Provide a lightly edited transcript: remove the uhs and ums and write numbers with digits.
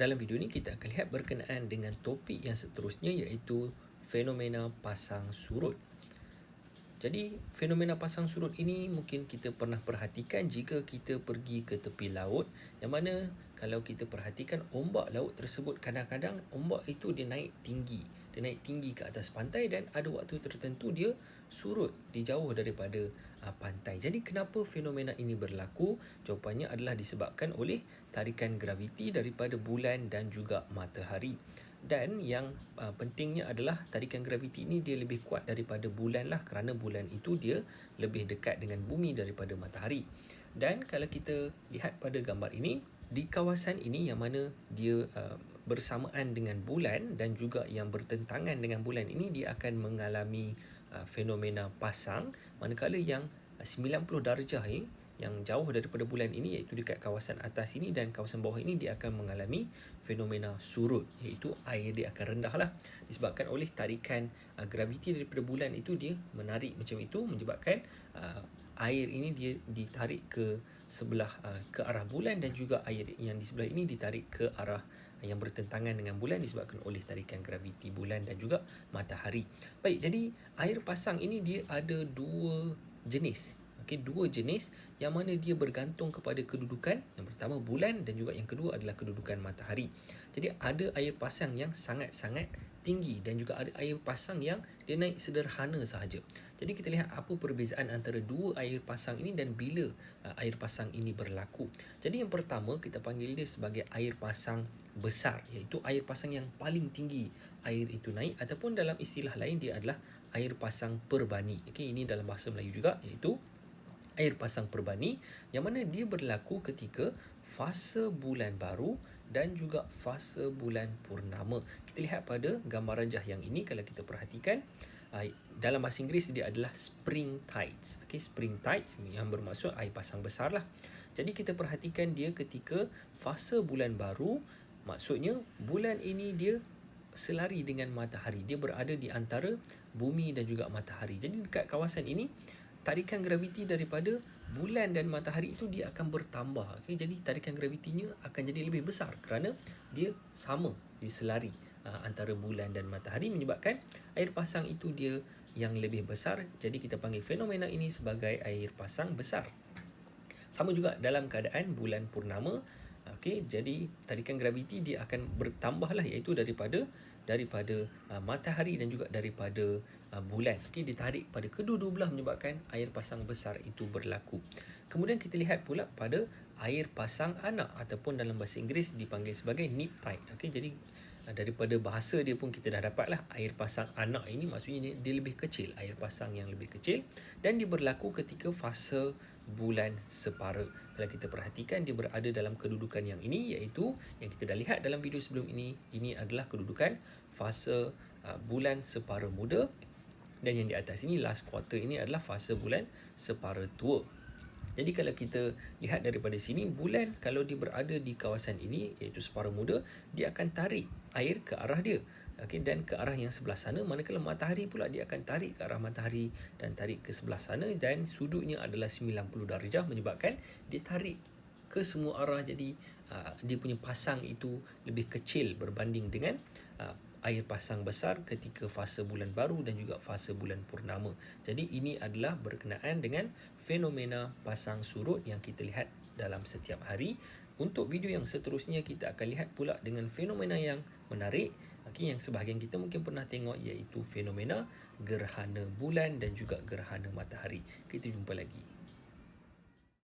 Dalam video ini kita akan lihat berkenaan dengan topik yang seterusnya, iaitu fenomena pasang surut. Jadi fenomena pasang surut ini mungkin kita pernah perhatikan jika kita pergi ke tepi laut, yang mana kalau kita perhatikan ombak laut tersebut, kadang-kadang ombak itu dia naik tinggi ke atas pantai, dan ada waktu tertentu dia surut, dia jauh daripada pantai. Jadi kenapa fenomena ini berlaku? Jawapannya adalah disebabkan oleh tarikan graviti daripada bulan dan juga matahari. Dan yang pentingnya adalah tarikan graviti ini dia lebih kuat daripada bulan lah, kerana bulan itu dia lebih dekat dengan bumi daripada matahari. Dan kalau kita lihat pada gambar ini, di kawasan ini yang mana dia bersamaan dengan bulan dan juga yang bertentangan dengan bulan ini, dia akan mengalami fenomena pasang, manakala yang 90 darjah ini yang jauh daripada bulan ini, iaitu dekat kawasan atas ini dan kawasan bawah ini, dia akan mengalami fenomena surut, iaitu air dia akan rendah lah, disebabkan oleh tarikan graviti daripada bulan itu, dia menarik macam itu, menyebabkan air ini dia ditarik ke sebelah ke arah bulan, dan juga air yang di sebelah ini ditarik ke arah yang bertentangan dengan bulan disebabkan oleh tarikan graviti bulan dan juga matahari. Baik, jadi air pasang ini dia ada dua jenis. Dua jenis yang mana dia bergantung kepada kedudukan. Yang pertama bulan, dan juga yang kedua adalah kedudukan matahari. Jadi ada air pasang yang sangat-sangat tinggi, dan juga ada air pasang yang dia naik sederhana sahaja. Jadi kita lihat apa perbezaan antara dua air pasang ini dan bila air pasang ini berlaku. Jadi yang pertama kita panggil dia sebagai air pasang besar, iaitu air pasang yang paling tinggi air itu naik, ataupun dalam istilah lain dia adalah air pasang perbani. Ini dalam bahasa Melayu juga, iaitu air pasang perbani, yang mana dia berlaku ketika fasa bulan baru dan juga fasa bulan purnama. Kita lihat pada gambar rajah yang ini, kalau kita perhatikan, dalam bahasa Inggeris dia adalah spring tides. Spring tides yang bermaksud air pasang besar lah. Jadi kita perhatikan dia ketika fasa bulan baru, maksudnya bulan ini dia selari dengan matahari, dia berada di antara bumi dan juga matahari. Jadi dekat kawasan ini, tarikan graviti daripada bulan dan matahari itu dia akan bertambah. Jadi tarikan gravitinya akan jadi lebih besar kerana dia sama, dia selari antara bulan dan matahari, menyebabkan air pasang itu dia yang lebih besar. Jadi kita panggil fenomena ini sebagai air pasang besar. Sama juga dalam keadaan bulan purnama. Jadi tarikan graviti dia akan bertambah lah, iaitu daripada matahari dan juga daripada bulan. Ditarik pada kedua-dua belah, menyebabkan air pasang besar itu berlaku. Kemudian kita lihat pula pada air pasang anak, ataupun dalam bahasa Inggeris dipanggil sebagai nip tide. Jadi daripada bahasa dia pun kita dah dapat lah, air pasang anak ini maksudnya dia lebih kecil, air pasang yang lebih kecil, dan dia berlaku ketika fasa bulan separa. Kalau kita perhatikan, dia berada dalam kedudukan yang ini, iaitu yang kita dah lihat dalam video sebelum ini adalah kedudukan fasa bulan separa muda, dan yang di atas ini, last quarter ini adalah fasa bulan separa tua. Jadi kalau kita lihat daripada sini, bulan kalau dia berada di kawasan ini, iaitu separa muda, dia akan tarik air ke arah dia, dan ke arah yang sebelah sana, manakala matahari pula dia akan tarik ke arah matahari dan tarik ke sebelah sana, dan sudutnya adalah 90 darjah, menyebabkan dia tarik ke semua arah. Jadi dia punya pasang itu lebih kecil berbanding dengan air pasang besar ketika fasa bulan baru dan juga fasa bulan purnama. Jadi ini adalah berkenaan dengan fenomena pasang surut yang kita lihat dalam setiap hari. Untuk video yang seterusnya, kita akan lihat pula dengan fenomena yang menarik, yang sebahagian kita mungkin pernah tengok, iaitu fenomena gerhana bulan dan juga gerhana matahari. Kita jumpa lagi.